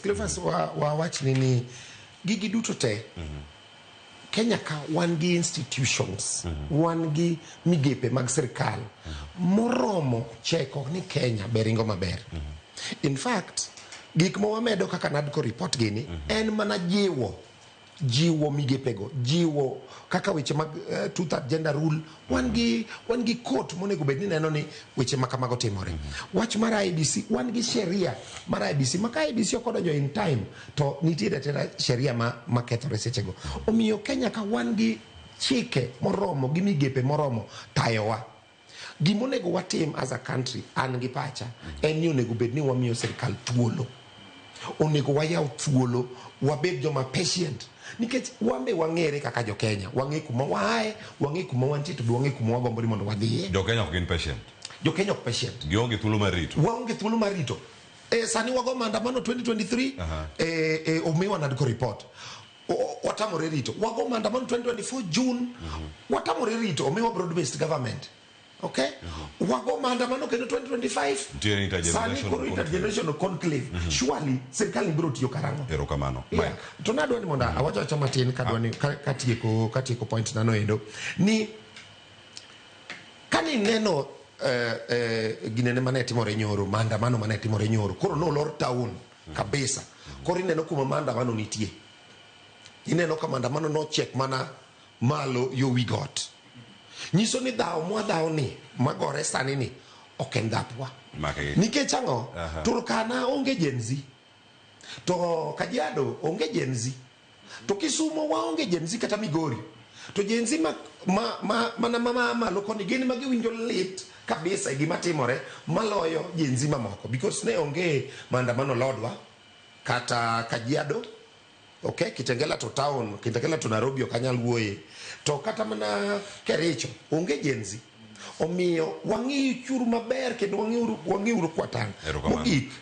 Cleophas wa wach ni gigi duto te Kenya ka wan gi institutions wan gi migepe mag sirkal moromo cheko ni Kenya beringo maber. In fact gik mo wamedo kaka NADCO report gini en mana jiwo migepego, jiwo kaka weche mag two-third gender rule wan gi court monego bed ni neno ni weche makamago timore. Wach mar IEBC wan gi sheria mar IEBC maka IEBC okodonjo in time to nitiere tera sheria ma kethore sechego. Omiyo Kenya ka wan gi chike moromo gi migepe moromo tayowa. Gimonego watim as a country an gi pacha en ni onego bed ni wamiyo sirkal thuolo. Onego wayaw thuolo wabed joma patient nikech wambe wang'ere kaka jo Kenya, wang'e kuma wae, wang'e kuma wantie to wang'e kuma wagombo ni mondo wadhiye. Jo Kenya ok gin patient. Jo Kenya ok patient. Gionge thuolo mar rito. Waonge thuolo mar rito. Sani wago maandamano 2023 omiwa NADCO report. Watamore rito. Wago maandamano 2024 June watamore rito omiwa broad based government. Okay? Wago maandamano kendo 2025 sani koro intergenerational conclave. Surely serikali biro tiyo karango. Erokamano. Yeah. To nadwa ni monda awacho acha matin kadwa ni katieko point nano endo ni kani neno ginene mane timore nyoro, maandamano mane timore nyoro, koro no lor town kabisa. Koro ineno kuma maandamano nitie. Ineno kama maandamano no check mana malo yo we got. Nyiso ni dhao mwa dhao ni magore sani ni oken dhapwa. Nikech ang'o Turkana onge Gen Z, to Kajiado onge Gen Z, to Kisumo waonge Gen Z kata Migori, to Gen Z mana malo koni gini magiwinjo lit kabisa gima timore maloyo Gen Z mamoko because ne onge maandamano lodwa kata Kajiado. Okay, Kitengela to town, Kitengela to Nairobi okanyal wuoye. To kata mana Kericho onge Gen Z. Omiyo wang'i churu maber kendo wang'i uru kwatang. Mogik